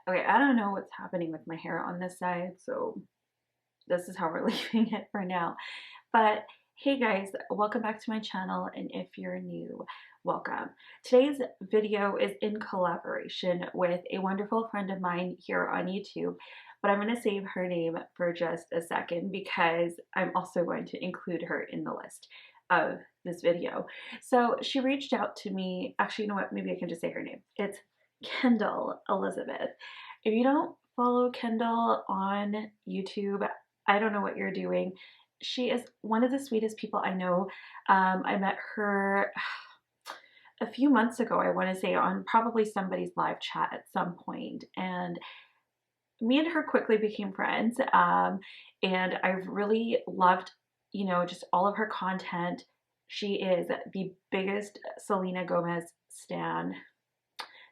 Okay, I don't know what's happening with my hair on this side, so this is how we're leaving it for now. But hey guys, welcome back to my channel, and if you're new, welcome. Today's video is in collaboration with a wonderful friend of mine here on YouTube, but I'm going to save her name for just a second because I'm also going to include her in the list of this video. So she reached out to me. Actually, you know what? Maybe I can just say her name. It's Kendall Elizabeth. If you don't follow Kendall on YouTube, I don't know what you're doing. She is one of the sweetest people I know. I met her a few months ago, I want to say, on probably somebody's live chat at some point, and me and her quickly became friends. And I've really loved, just all of her content. She is the biggest Selena Gomez stan,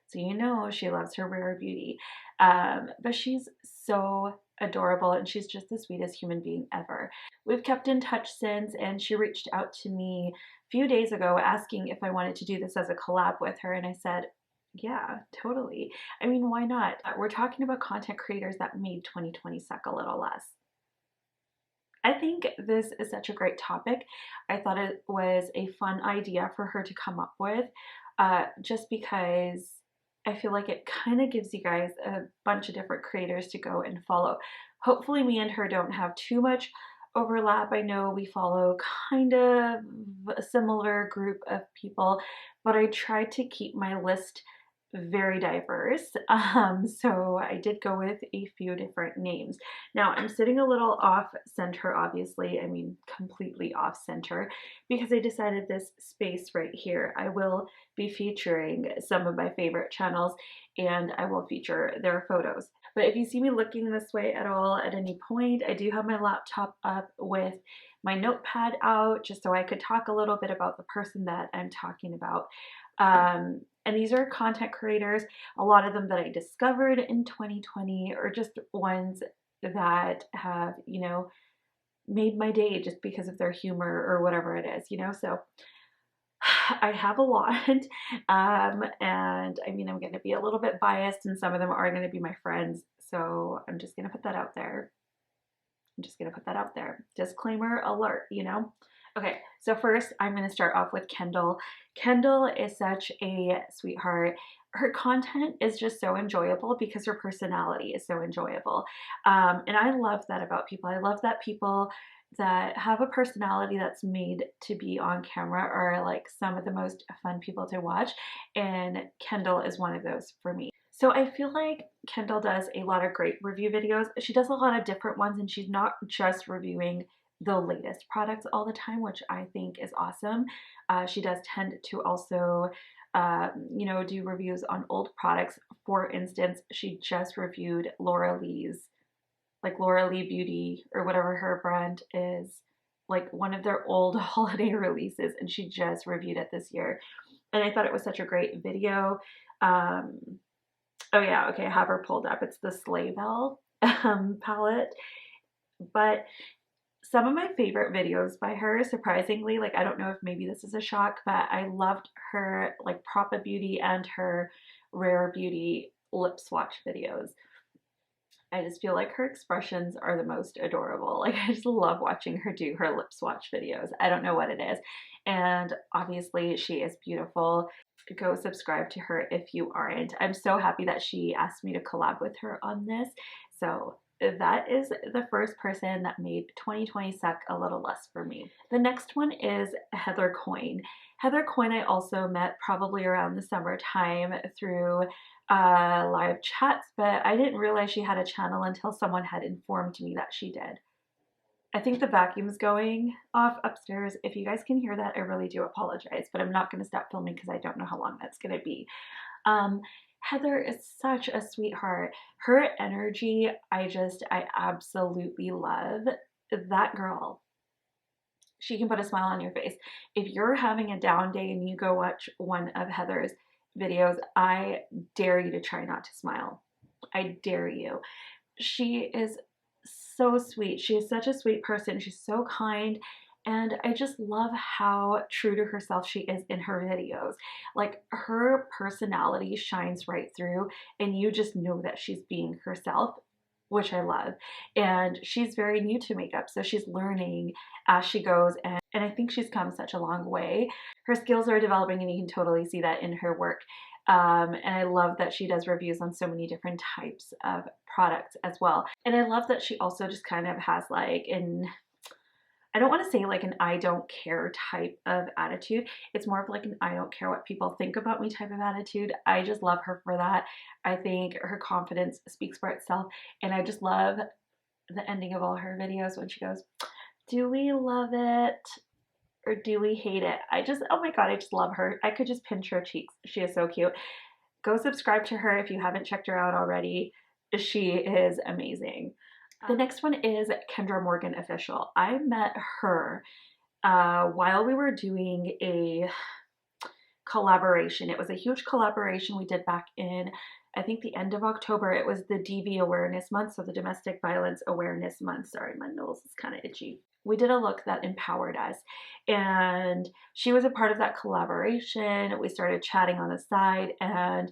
so she loves her rare beauty. But she's so adorable, and she's just the sweetest human being ever. We've kept in touch since, and she reached out to me a few days ago asking if I wanted to do this as a collab with her, and I said, yeah, totally. I mean, why not? We're talking about content creators that made 2020 suck a little less. I think this is such a great topic. I thought it was a fun idea for her to come up with, just because I feel like it kind of gives you guys a bunch of different creators to go and follow. Hopefully me and her don't have too much overlap. I know we follow kind of a similar group of people, but I tried to keep my list very diverse. So I did go with a few different names. Now I'm sitting a little off center, obviously. I mean, completely off center, because I decided this space right here, I will be featuring some of my favorite channels, and I will feature their photos. But if you see me looking this way at all at any point, I do have my laptop up with my notepad out just so I could talk a little bit about the person that I'm talking about. And these are content creators, a lot of them that I discovered in 2020, or just ones that have, made my day just because of their humor or whatever it is, so I have a lot. And I mean, I'm going to be a little bit biased, and some of them are going to be my friends, so I'm just going to put that out there. Disclaimer alert, Okay, so first I'm going to start off with Kendall. Kendall is such a sweetheart. Her content is just so enjoyable because her personality is so enjoyable. And I love that about people. I love that people that have a personality that's made to be on camera are like some of the most fun people to watch. And Kendall is one of those for me. So I feel like Kendall does a lot of great review videos. She does a lot of different ones, and she's not just reviewing the latest products all the time, which I think is awesome. She does tend to also, do reviews on old products. For instance, she just reviewed Laura Lee Beauty, or whatever her brand is, like one of their old holiday releases, and she just reviewed it this year. And I thought it was such a great video. Oh yeah, okay, I have her pulled up. It's the Sleigh Bell palette. But some of my favorite videos by her, surprisingly, like, I don't know if maybe this is a shock, but I loved her like Propa Beauty and her Rare Beauty lip swatch videos. I just feel like her expressions are the most adorable. Like, I just love watching her do her lip swatch videos. I don't know what it is. And obviously she is beautiful. Go subscribe to her if you aren't. I'm so happy that she asked me to collab with her on this. So that is the first person that made 2020 suck a little less for me. The next one is Heather Coyne. Heather Coyne I also met probably around the summertime through live chats, but I didn't realize she had a channel until someone had informed me that she did. I think the vacuum's going off upstairs. If you guys can hear that, I really do apologize, but I'm not going to stop filming because I don't know how long that's going to be. Heather is such a sweetheart. Her energy, I absolutely love. That girl, she can put a smile on your face. If you're having a down day and you go watch one of Heather's videos, I dare you to try not to smile. I dare you. She is so sweet. She is such a sweet person. She's so kind, And I just love how true to herself she is in her videos. Like, her personality shines right through, and you just know that she's being herself, which I love. And she's very new to makeup, so she's learning as she goes, and I think she's come such a long way. Her skills are developing, and you can totally see that in her work. And I love that she does reviews on so many different types of products as well. And I love that she also just kind of has like I don't want to say like an I don't care type of attitude. It's more of like an I don't care what people think about me type of attitude. I just love her for that. I think her confidence speaks for itself. And I just love the ending of all her videos when she goes, do we love it or do we hate it? Oh my God, I just love her. I could just pinch her cheeks. She is so cute. Go subscribe to her if you haven't checked her out already. She is amazing. The next one is Kendra Morgan Official. I met her while we were doing a collaboration. It was a huge collaboration we did back in, I think, the end of October. It was the DV Awareness Month, so the Domestic Violence Awareness Month. Sorry, my nose is kind of itchy. We did a look that empowered us, and she was a part of that collaboration. We started chatting on the side, and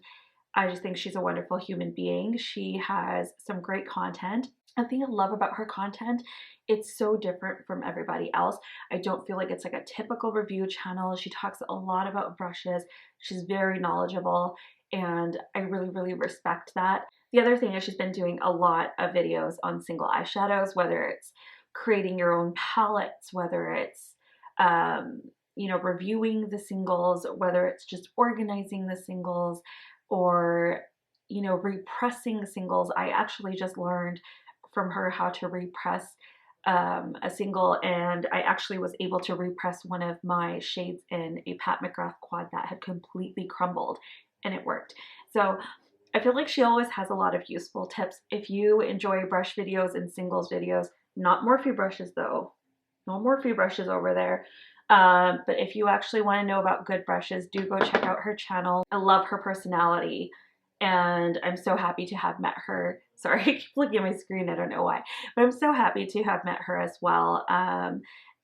I just think she's a wonderful human being. She has some great content. The thing I love about her content, it's so different from everybody else. I don't feel like it's like a typical review channel. She talks a lot about brushes. She's very knowledgeable, and I really, really respect that. The other thing is she's been doing a lot of videos on single eyeshadows, whether it's creating your own palettes, whether it's you know, reviewing the singles, whether it's just organizing the singles, or, you know, repressing singles. I actually just learned from her how to repress a single, and I actually was able to repress one of my shades in a Pat McGrath quad that had completely crumbled, and it worked. So I feel like she always has a lot of useful tips. If you enjoy brush videos and singles videos, not Morphe brushes though, no Morphe brushes over there. But if you actually want to know about good brushes, do go check out her channel. I love her personality, and I'm so happy to have met her. Sorry, I keep looking at my screen, I don't know why, but I'm so happy to have met her as well.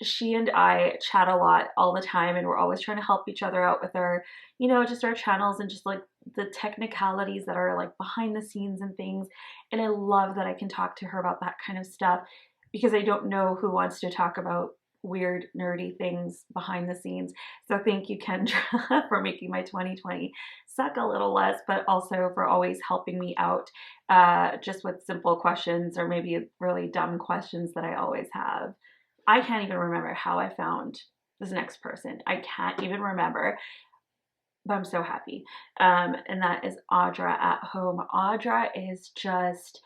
She and I chat a lot all the time, and we're always trying to help each other out with our, you know, just our channels and just like the technicalities that are like behind the scenes and things. And I love that I can talk to her about that kind of stuff, because I don't know who wants to talk about weird, nerdy things behind the scenes. So thank you, Kendra, for making my 2020 suck a little less, but also for always helping me out just with simple questions or maybe really dumb questions that I always have. I can't even remember how I found this next person. I can't even remember, but I'm so happy. And that is Audra at Home. Audra is just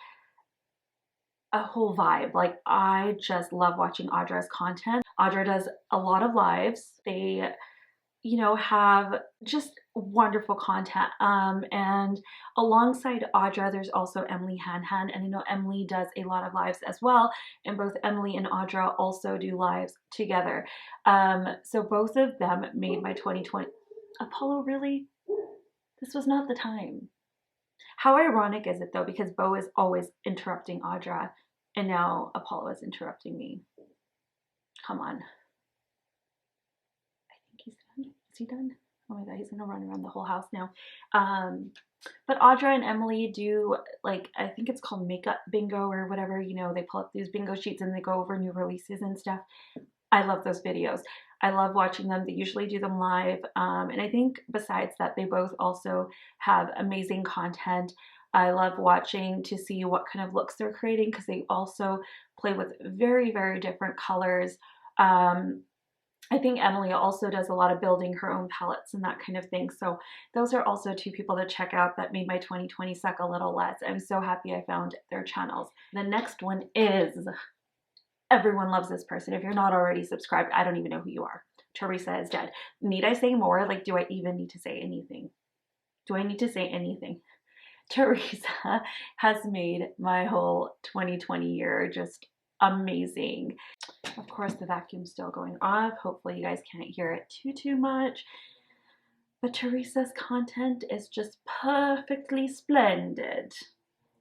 a whole vibe. Like, I just love watching Audra's content. Audra does a lot of lives. They, you know, have just wonderful content. And alongside Audra, there's also Emily Hanhan, and I know Emily does a lot of lives as well. And both Emily and Audra also do lives together. So both of them made my 2020. Apollo, really? This was not the time. How ironic is it though, because Bo is always interrupting Audra, and now Apollo is interrupting me. Come on. I think he's done. Is he done? Oh my God, he's gonna run around the whole house now. But Audra and Emily do, like, I think it's called Makeup Bingo or whatever, you know, they pull up these bingo sheets and they go over new releases and stuff. I love those videos. I love watching them. They usually do them live. And I think besides that, they both also have amazing content. I love watching to see what kind of looks they're creating, because they also play with very, very different colors. I think Emily also does a lot of building her own palettes and that kind of thing. So those are also two people to check out that made my 2020 suck a little less. I'm so happy I found their channels. The next one is, everyone loves this person. If you're not already subscribed, I don't even know who you are. Theresa is dead. Need I say more? Like, do I even need to say anything? Do I need to say anything? Theresa has made my whole 2020 year just amazing. Of course, the vacuum's still going off. Hopefully you guys can't hear it too much. But Theresa's content is just perfectly splendid.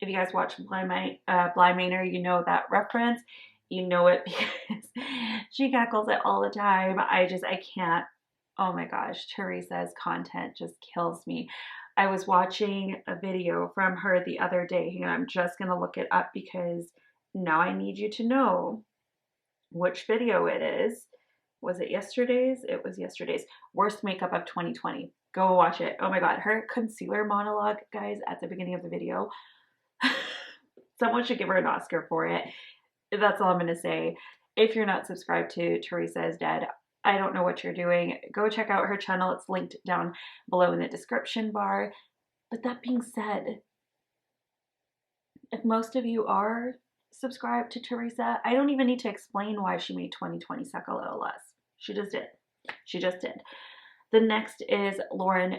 If you guys watch Bly Manor, you know that reference. You know it because she cackles it all the time. I can't. Oh my gosh, Theresa's content just kills me. I was watching a video from her the other day, and I'm just going to look it up because now I need you to know which video it is. Was it yesterday's? It was yesterday's. Worst makeup of 2020. Go watch it. Oh my god, her concealer monologue, guys, at the beginning of the video. Someone should give her an Oscar for it. That's all I'm going to say. If you're not subscribed to Theresa is Dead, I don't know what you're doing. Go check out her channel. It's linked down below in the description bar. But that being said, if most of you are subscribed to Theresa, I don't even need to explain why she made 2020 suck a little less. She just did. She just did. The next is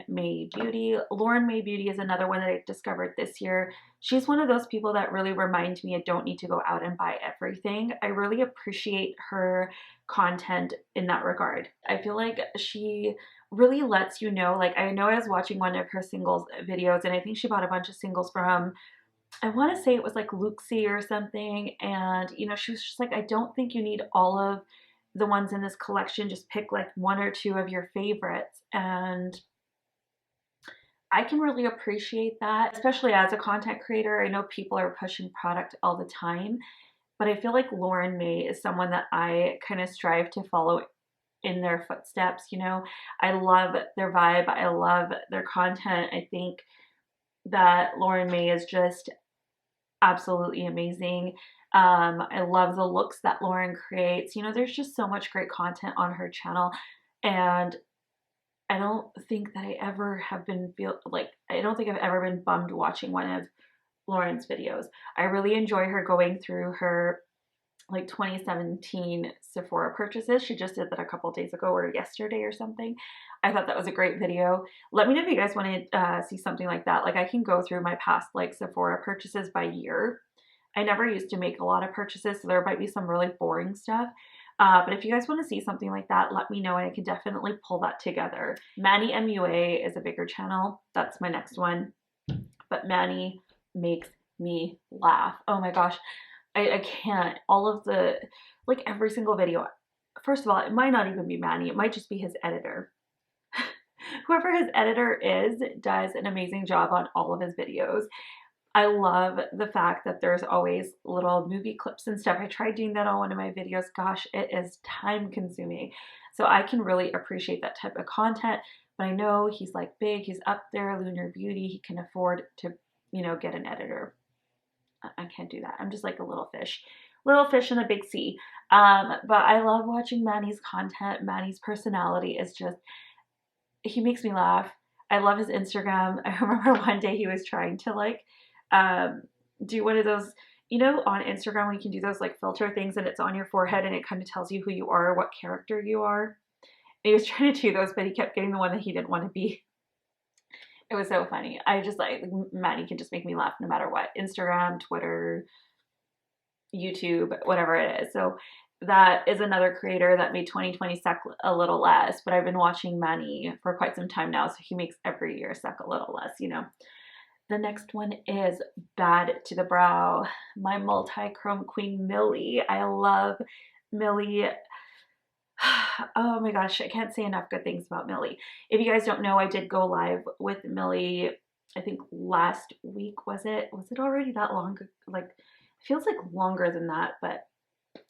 Mae Beauty. Mae Beauty is another one that I discovered this year. She's one of those people that really remind me I don't need to go out and buy everything. I really appreciate her content in that regard. I feel like she really lets you know, like I know I was watching one of her singles videos and I think she bought a bunch of singles from, I want to say it was like Luxie or something, and you know, she was just like, I don't think you need all of the ones in this collection, just pick like one or two of your favorites. And I can really appreciate that, especially as a content creator. I know people are pushing product all the time, but I feel like Mae is someone that I kind of strive to follow in their footsteps. You know, I love their vibe. I love their content. I think that Mae is just absolutely amazing. I love the looks that Lauren creates. You know, there's just so much great content on her channel, and I don't think that I ever have been I don't think I've ever been bummed watching one of Lauren's videos. I really enjoy her going through her like 2017 Sephora purchases. She just did that a couple days ago or yesterday or something. I thought that was a great video. Let me know if you guys want to see something like that. Like I can go through my past like Sephora purchases by year. I never used to make a lot of purchases, so there might be some really boring stuff. But if you guys want to see something like that, let me know and I can definitely pull that together. Manny Mua is a bigger channel. That's my next one. But Manny makes me laugh. Oh my gosh. I can't. All of the, like every single video. First of all, it might not even be Manny. It might just be his editor. Whoever his editor is does an amazing job on all of his videos. I love the fact that there's always little movie clips and stuff. I tried doing that on one of my videos. Gosh, it is time consuming. So I can really appreciate that type of content. But I know he's like big. He's up there, Lunar Beauty. He can afford to, you know, get an editor. I can't do that. I'm just like a little fish in a big sea. But I love watching Manny's content. Manny's personality is just, he makes me laugh. I love his Instagram. I remember one day he was trying to like do one of those, you know, on Instagram when you can do those like filter things and it's on your forehead and it kind of tells you who you are, what character you are. And he was trying to do those, but he kept getting the one that he didn't want to be. It was so funny. I just like, Manny can just make me laugh no matter what. Instagram, Twitter, YouTube, whatever it is. So that is another creator that made 2020 suck a little less, but I've been watching Manny for quite some time now, so he makes every year suck a little less, you know. The next one is Bad to the Brow, my multi-chrome queen Millie. I love Millie. Oh my gosh, I can't say enough good things about Millie. If you guys don't know, I did go live with Millie, I think last week, was it? Was it already that long? Like, it feels like longer than that, but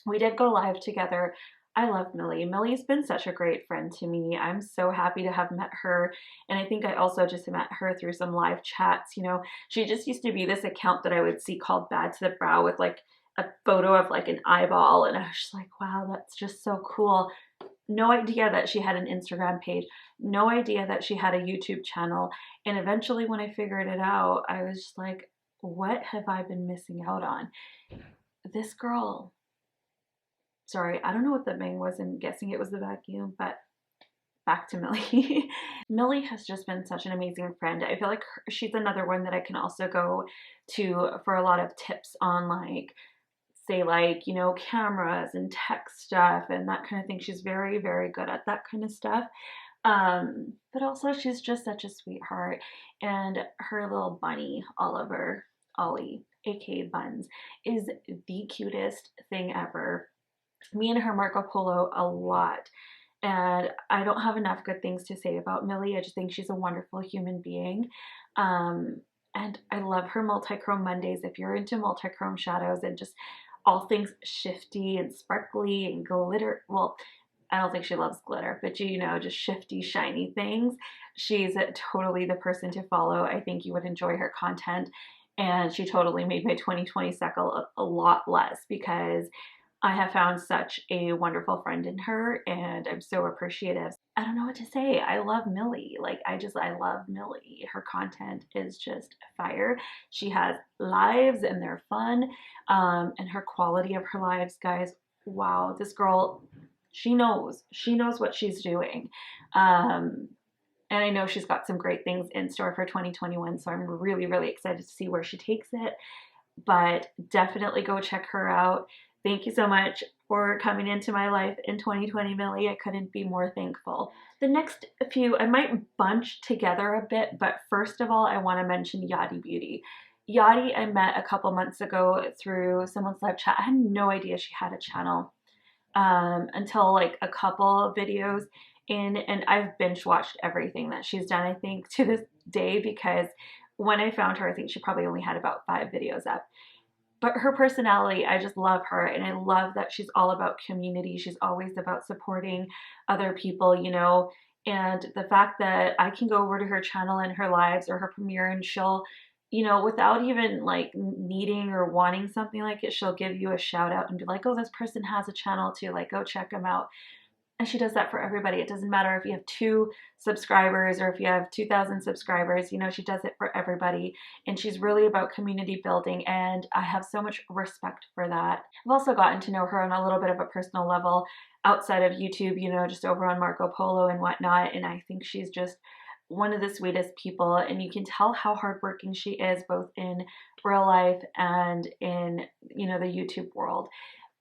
we did go live together. I love Millie. Millie's been such a great friend to me. I'm so happy to have met her. And I think I also just met her through some live chats. You know, she just used to be this account that I would see called Bad to the Brow with like a photo of like an eyeball. And I was just like, wow, that's just so cool. No idea that she had an Instagram page. No idea that she had a YouTube channel. And eventually when I figured it out, I was just like, what have I been missing out on? This girl. Sorry, I don't know what the bang was. I'm guessing it was the vacuum, but back to Millie. Millie has just been such an amazing friend. I feel like she's another one that I can also go to for a lot of tips on, like, say, like, you know, cameras and tech stuff and that kind of thing. She's very, very good at that kind of stuff. But also she's just such a sweetheart. And her little bunny, Oliver, Ollie, aka Buns, is the cutest thing ever. Me and her Marco Polo a lot. And I don't have enough good things to say about Millie. I just think she's a wonderful human being. And I love her multi-chrome Mondays. If you're into multi-chrome shadows and just all things shifty and sparkly and glitter, well, I don't think she loves glitter, but you know, just shifty, shiny things. She's totally the person to follow. I think you would enjoy her content. And she totally made my 2020 cycle a lot less because I have found such a wonderful friend in her, and I'm so appreciative. I don't know what to say. I love Millie. Like, I love Millie. Her content is just fire. She has lives and they're fun. And her quality of her lives, guys, wow, this girl, she knows what she's doing. And I know she's got some great things in store for 2021, so I'm really, really excited to see where she takes it. But definitely go check her out. Thank you so much for coming into my life in 2020, Millie. I couldn't be more thankful. The next few, I might bunch together a bit, but first of all, I want to mention Yadi Beauty. Yadi, I met a couple months ago through someone's live chat. I had no idea she had a channel until like a couple videos in, and I've binge watched everything that she's done, I think, to this day, because when I found her, I think she probably only had about 5 videos up. But her personality, I just love her, and I love that she's all about community. She's always about supporting other people, you know, and the fact that I can go over to her channel and her lives or her premiere, and she'll, you know, without even like needing or wanting something like it, she'll give you a shout out and be like, oh, this person has a channel too, like go check them out. And she does that for everybody. It doesn't matter if you have 2 subscribers or if you have 2,000 subscribers, you know, she does it for everybody. And she's really about community building, and I have so much respect for that. I've also gotten to know her on a little bit of a personal level outside of YouTube, you know, just over on Marco Polo and whatnot. And I think she's just one of the sweetest people, and you can tell how hardworking she is, both in real life and in, you know, the YouTube world.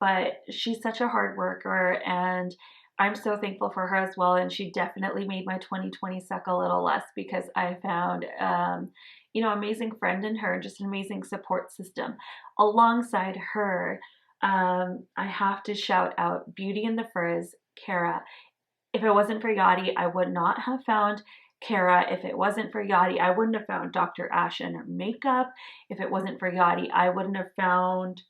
But she's such a hard worker, and I'm so thankful for her as well. And she definitely made my 2020 suck a little less because I found, you know, amazing friend in her, just an amazing support system. Alongside her, I have to shout out Beauty and the Frizz, Kara. If it wasn't for Yadi, I would not have found Kara. If it wasn't for Yadi, I wouldn't have found Dr. Ash and her makeup. If it wasn't for Yadi, I wouldn't have found,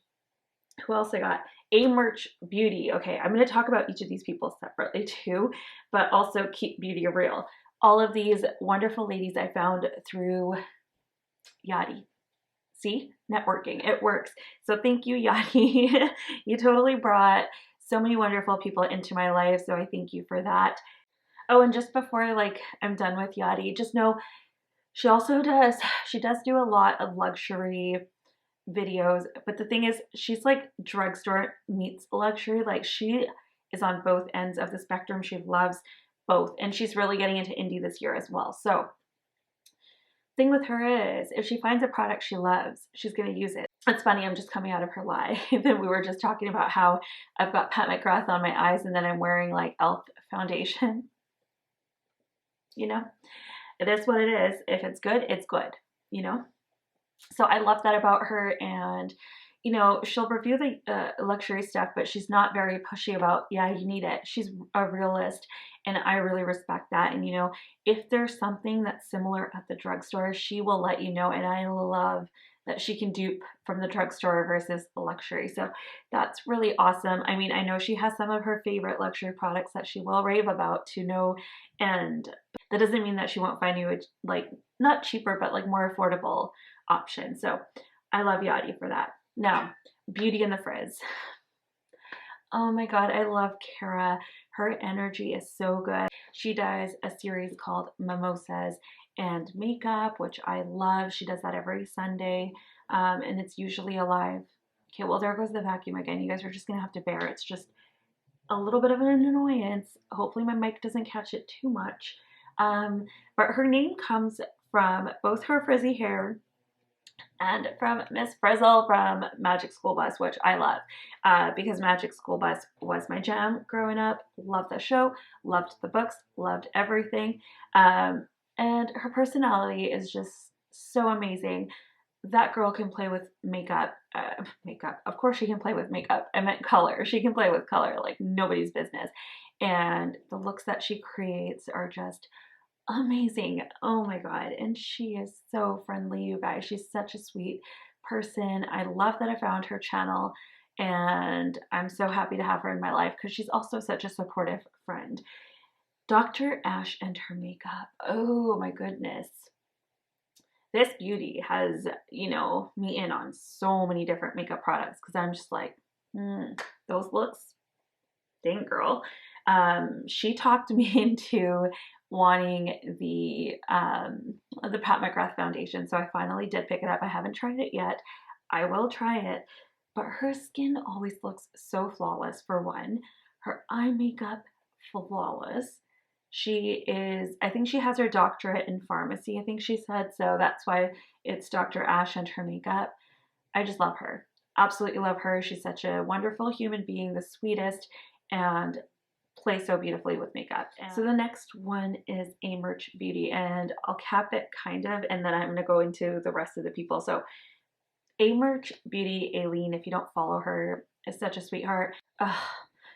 who else I got? A Merch Beauty. Okay, I'm going to talk about each of these people separately too, but also keep beauty real. All of these wonderful ladies I found through Yadi. See, networking, it works. So thank you, Yadi. You totally brought so many wonderful people into my life, so I thank you for that. Oh, and just before I'm done with Yadi, just know she does do a lot of luxury videos, but the thing is, she's like drugstore meets luxury. Like, she is on both ends of the spectrum. She loves both, and she's really getting into indie this year as well. So thing with her is, if she finds a product she loves, she's going to use it. It's funny, I'm just coming out of her live and we were just talking about how I've got Pat McGrath on my eyes and then I'm wearing like e.l.f. foundation. You know, it is what it is. If it's good, it's good, you know. So I love that about her. And, you know, she'll review the luxury stuff, but she's not very pushy about, yeah, you need it. She's a realist, and I really respect that. And, you know, if there's something that's similar at the drugstore, she will let you know. And I love that she can dupe from the drugstore versus the luxury. So that's really awesome. I mean, I know she has some of her favorite luxury products that she will rave about to no end. That doesn't mean that she won't find you like not cheaper, but like more affordable option. So I love Yadi for that. Now, Beauty and the Frizz. Oh my God, I love Kara. Her energy is so good. She does a series called Mimosas and Makeup, which I love. She does that every Sunday, and it's usually a live. Okay, well, there goes the vacuum again. You guys are just gonna have to bear it. It's just a little bit of an annoyance. Hopefully my mic doesn't catch it too much. But her name comes from both her frizzy hair and from Miss Frizzle from Magic School Bus, which I love because Magic School Bus was my jam growing up. Loved the show, loved the books, loved everything. And her personality is just so amazing. that girl can play with makeup. Of course she can play with makeup. I meant color. She can play with color like nobody's business. And the looks that she creates are just amazing. Oh my God. And she is so friendly, you guys. She's such a sweet person. I love that I found her channel, and I'm so happy to have her in my life because she's also such a supportive friend. Dr. Ash and her makeup. Oh my goodness. This beauty has, you know, me in on so many different makeup products because I'm just like, those looks, dang girl. She talked me into wanting the Pat Mcgrath Foundation, so I finally did pick it up. I haven't tried it yet. I will try it, but her skin always looks so flawless. For one, her eye makeup, flawless. She is, I think she has her doctorate in pharmacy, I think she said, so that's why it's Dr. Ash and her makeup. I just love her. Absolutely love her. She's such a wonderful human being, the sweetest, and plays so beautifully with makeup. So the next one is Mae Beauty, and I'll cap it kind of, and then I'm going to go into the rest of the people. So Mae Beauty, Aileen, if you don't follow her, is such a sweetheart.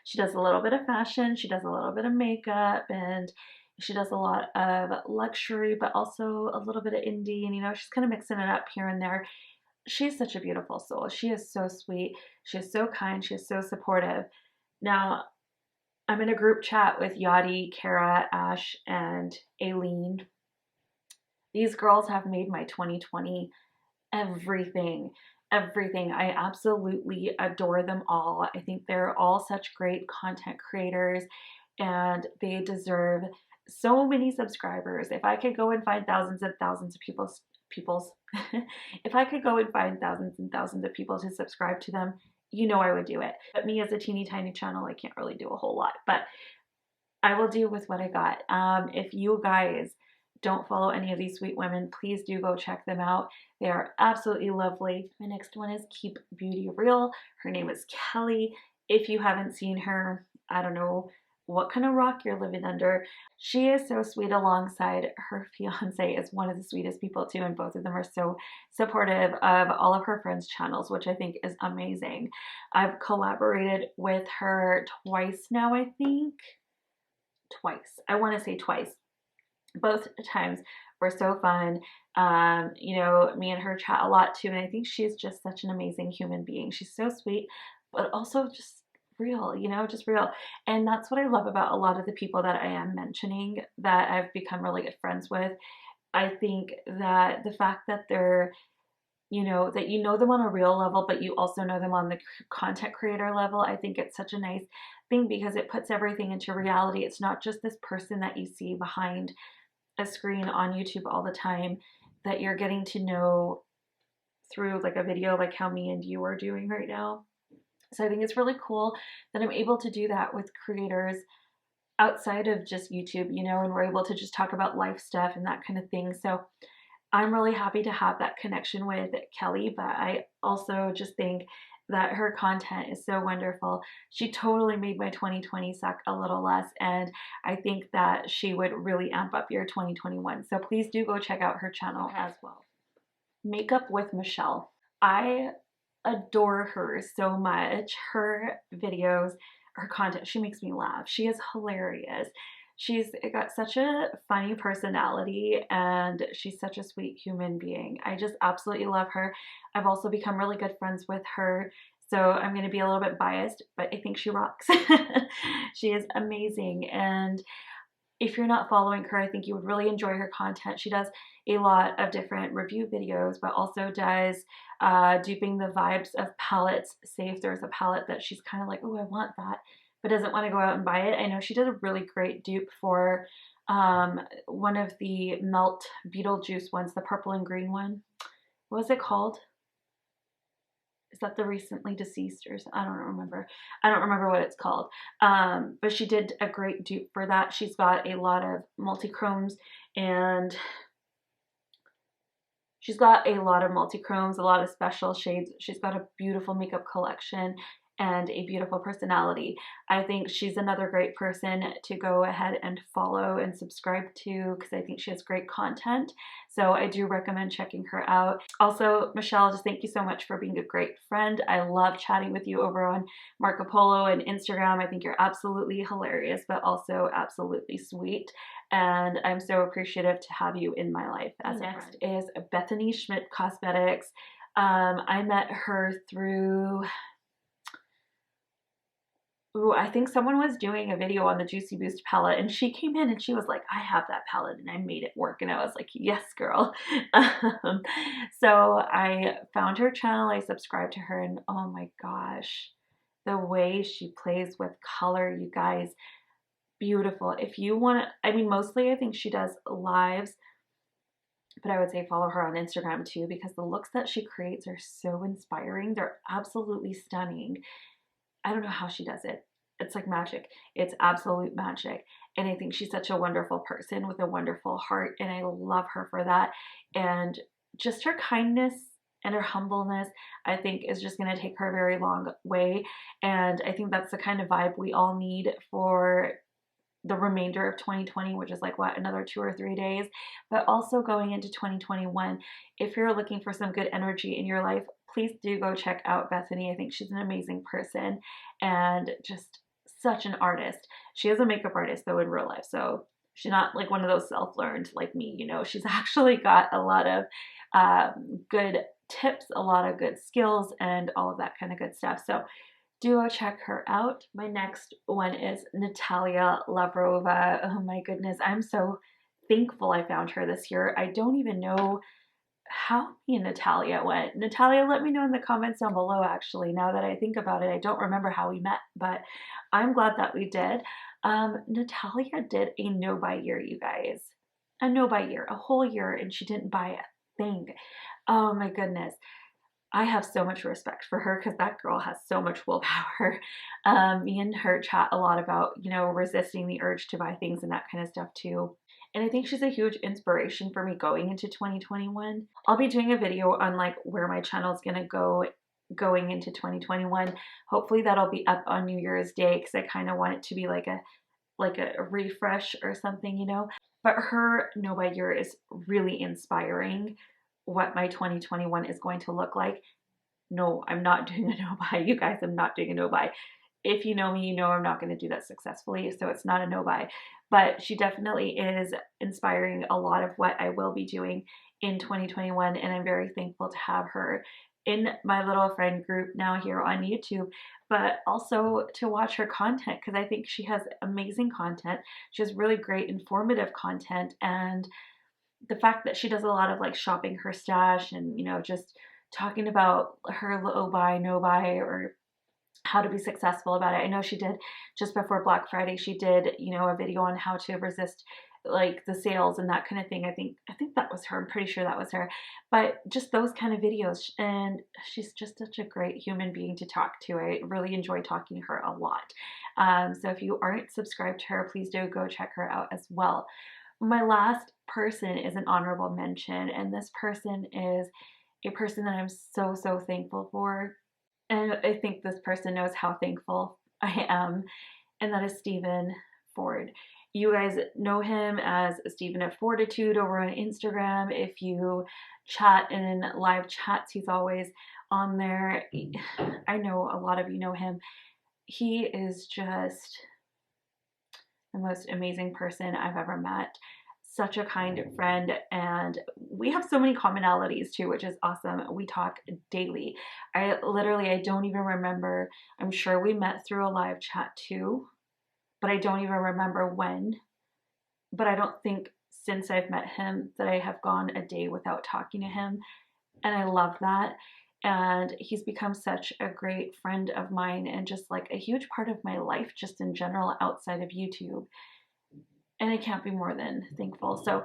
She does a little bit of fashion, she does a little bit of makeup, and she does a lot of luxury, but also a little bit of indie, and you know, she's kind of mixing it up here and there. She's such a beautiful soul. She is so sweet. She is so kind. She is so supportive. Now, I'm in a group chat with Yadi, Kara, Ash, and Aileen. These girls have made my 2020 everything. Everything. I absolutely adore them all. I think they're all such great content creators, and they deserve so many subscribers. If I could go and find thousands and thousands of people's if I could go and find thousands and thousands of people to subscribe to them, you know I would do it. But me as a teeny tiny channel, I can't really do a whole lot, but I will do with what I got. If you guys don't follow any of these sweet women, please do go check them out. They are absolutely lovely. My next one is Keep Beauty Real. Her name is Kelly. If you haven't seen her, I don't know what kind of rock you're living under. She is so sweet. Alongside her fiance is one of the sweetest people too, and both of them are so supportive of all of her friends' channels, which I think is amazing. I've collaborated with her twice now, I think. Twice. I want to say twice. Both times were so fun. You know, me and her chat a lot too, and I think she's just such an amazing human being. She's so sweet, but also just real, you know, just real. And that's what I love about a lot of the people that I am mentioning that I've become really good friends with. I think that the fact that they're, you know, that you know them on a real level, but you also know them on the content creator level, I think it's such a nice thing because it puts everything into reality. It's not just this person that you see behind a screen on YouTube all the time that you're getting to know through like a video like how me and you are doing right now. So I think it's really cool that I'm able to do that with creators outside of just YouTube, you know, and we're able to just talk about life stuff and that kind of thing. So I'm really happy to have that connection with Kelly, but I also just think that her content is so wonderful. She totally made my 2020 suck a little less, and I think that she would really amp up your 2021. So please do go check out her channel as well. Makeup with Michelle. I adore her so much. Her videos, her content, she makes me laugh. She is hilarious. She's got such a funny personality, and she's such a sweet human being. I just absolutely love her. I've also become really good friends with her, so I'm going to be a little bit biased, but I think she rocks. She is amazing, and if you're not following her, I think you would really enjoy her content. She does a lot of different review videos, but also does duping the vibes of palettes. Say if there's a palette that she's kind of like, oh, I want that, but doesn't want to go out and buy it. I know she did a really great dupe for one of the Melt Beetlejuice ones, the purple and green one. What was it called? Is that the recently deceased or something? I don't remember. I don't remember what it's called. But she did a great dupe for that. She's got a lot of multi-chromes, and she's got a lot of multi-chromes, a lot of special shades. She's got a beautiful makeup collection, and a beautiful personality. I think she's another great person to go ahead and follow and subscribe to because I think she has great content. So I do recommend checking her out. Also, Michelle, just thank you so much for being a great friend. I love chatting with you over on Marco Polo and Instagram. I think you're absolutely hilarious, but also absolutely sweet. And I'm so appreciative to have you in my life as a friend. Next is Bethany SchmidtEsthetics. I met her through... Ooh, I think someone was doing a video on the Juicy Boost palette and she came in and she was like, I have that palette and I made it work. And I was like, yes, girl. So I found her channel, I subscribed to her, and oh my gosh, the way she plays with color, you guys, beautiful. If you want to, I mean, mostly I think she does lives, but I would say follow her on Instagram too, because the looks that she creates are so inspiring. They're absolutely stunning. I don't know how she does it. It's like magic. It's absolute magic. And I think she's such a wonderful person with a wonderful heart. And I love her for that. And just her kindness and her humbleness, I think, is just going to take her a very long way. And I think that's the kind of vibe we all need for the remainder of 2020, which is like, what, another 2 or 3 days. But also going into 2021, if you're looking for some good energy in your life, please do go check out Bethany. I think she's an amazing person and just such an artist. She is a makeup artist though in real life, so she's not like one of those self-learned like me, you know. She's actually got a lot of good tips, a lot of good skills, and all of that kind of good stuff. So do go check her out. My next one is Natalia Lavrova. Oh my goodness, I'm so thankful I found her this year. I don't even know how me and Natalia went. Natalia, let me know in the comments down below, actually. Now that I think about it, I don't remember how we met, but I'm glad that we did. Natalia did a no-buy year, you guys. A no-buy year, a whole year, and she didn't buy a thing. Oh my goodness. I have so much respect for her because that girl has so much willpower. Me and her chat a lot about, you know, resisting the urge to buy things and that kind of stuff too. And I think she's a huge inspiration for me going into 2021. I'll be doing a video on like where my channel is going to go going into 2021. Hopefully that'll be up on New Year's Day because I kind of want it to be like a refresh or something, you know. But her no-buy year is really inspiring what my 2021 is going to look like. No, I'm not doing a no-buy. You guys, I'm not doing a no-buy. If you know me, you know I'm not going to do that successfully, so it's not a no-buy. But she definitely is inspiring a lot of what I will be doing in 2021, and I'm very thankful to have her in my little friend group now here on YouTube, but also to watch her content because I think she has amazing content. She has really great informative content, and the fact that she does a lot of like shopping her stash and, you know, just talking about her low buy, no buy, or how to be successful about it. I know she did just before Black Friday, she did, you know, a video on how to resist like the sales and that kind of thing. I think that was her. I'm pretty sure that was her. But just those kind of videos, and she's just such a great human being to talk to. I really enjoy talking to her a lot. So if you aren't subscribed to her, please do go check her out as well. My last person is an honorable mention, and this person is a person that I'm so thankful for. And I think this person knows how thankful I am, and that is Stephen Ford. You guys know him as Stephen at Fortitude over on Instagram. If you chat in live chats, he's always on there. I know a lot of you know him. He is just the most amazing person I've ever met. Such a kind friend, and we have so many commonalities too, which is awesome. We talk daily. I don't even remember. I'm sure we met through a live chat too, but I don't even remember when. But I don't think since I've met him that I have gone a day without talking to him, and I love that. And he's become such a great friend of mine and just like a huge part of my life just in general outside of YouTube. And I can't be more than thankful. So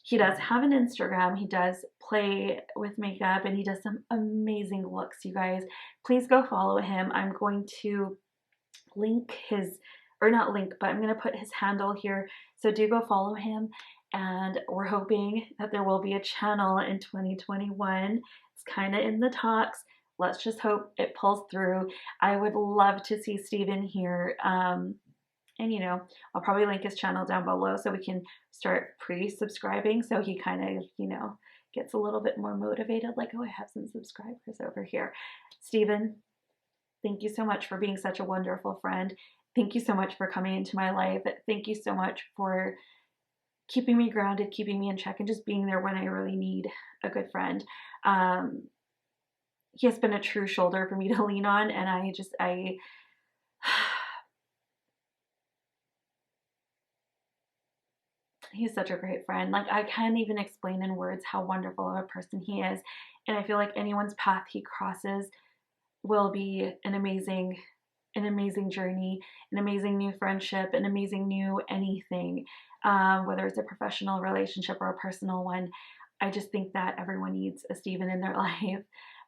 he does have an Instagram. He does play with makeup and he does some amazing looks, you guys. Please go follow him. I'm going to link his, or not link, but I'm going to put his handle here. So do go follow him. And we're hoping that there will be a channel in 2021. It's kind of in the talks. let's just hope it pulls through. I would love to see Steven here. And, you know, I'll probably link his channel down below so we can start pre-subscribing so he kind of, you know, gets a little bit more motivated. Like, oh, I have some subscribers over here. Steven, thank you so much for being such a wonderful friend. Thank you so much for coming into my life. Thank you so much for keeping me grounded, keeping me in check, and just being there when I really need a good friend. He has been a true shoulder for me to lean on, and he's such a great friend. Like, I can't even explain in words how wonderful of a person he is. And I feel like anyone's path he crosses will be an amazing journey, an amazing new friendship, an amazing new anything, whether it's a professional relationship or a personal one. I just think that everyone needs a Steven in their life.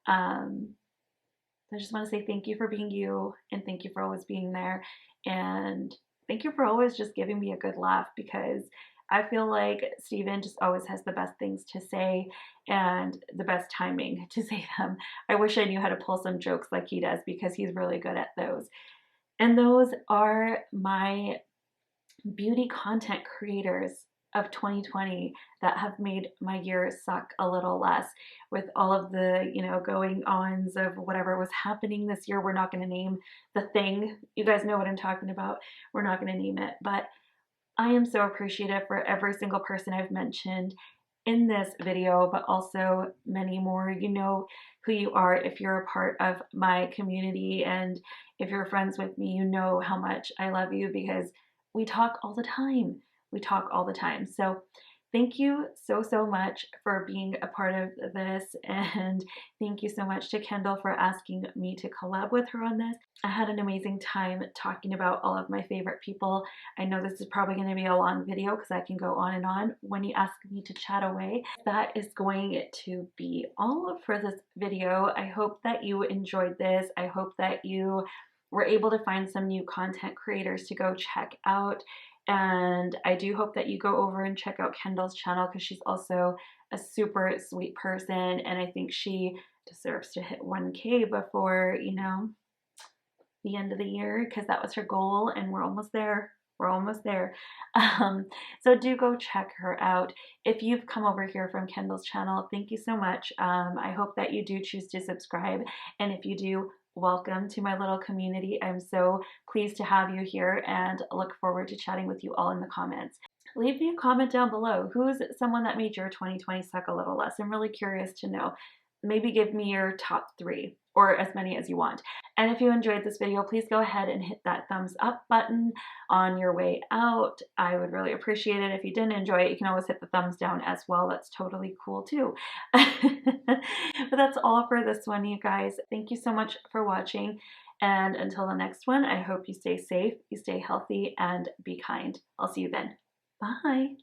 I just want to say thank you for being you, and thank you for always being there, and thank you for always just giving me a good laugh, because I feel like Steven just always has the best things to say and the best timing to say them. I wish I knew how to pull some jokes like he does, because he's really good at those. And those are my beauty content creators of 2020 that have made my year suck a little less, with all of the, you know, going ons of whatever was happening this year. We're not going to name the thing. You guys know what I'm talking about. We're not going to name it, but I am so appreciative for every single person I've mentioned in this video, but also many more. You know who you are if you're a part of my community, and if you're friends with me, you know how much I love you, because we talk all the time. We talk all the time. So thank you so much for being a part of this, and thank you so much to Kendall for asking me to collab with her on this. I had an amazing time talking about all of my favorite people. I know this is probably going to be a long video because I can go on and on when you ask me to chat away. That is going to be all for this video. I hope that you enjoyed this. I hope that you were able to find some new content creators to go check out. And I do hope that you go over and check out Kendall's channel, because she's also a super sweet person, and I think she deserves to hit 1K before, you know, the end of the year, because that was her goal, and we're almost there. We're almost there. So do go check her out. If you've come over here from Kendall's channel, thank you so much. I hope that you do choose to subscribe, and if you do, welcome to my little community. I'm so pleased to have you here, and look forward to chatting with you all in the comments. Leave me a comment down below. Who's someone that made your 2020 suck a little less? I'm really curious to know. Maybe give me your top 3, or as many as you want. And if you enjoyed this video, please go ahead and hit that thumbs up button on your way out. I would really appreciate it. If you didn't enjoy it, you can always hit the thumbs down as well. That's totally cool too. But that's all for this one, you guys. Thank you so much for watching. And until the next one, I hope you stay safe, you stay healthy, and be kind. I'll see you then. Bye.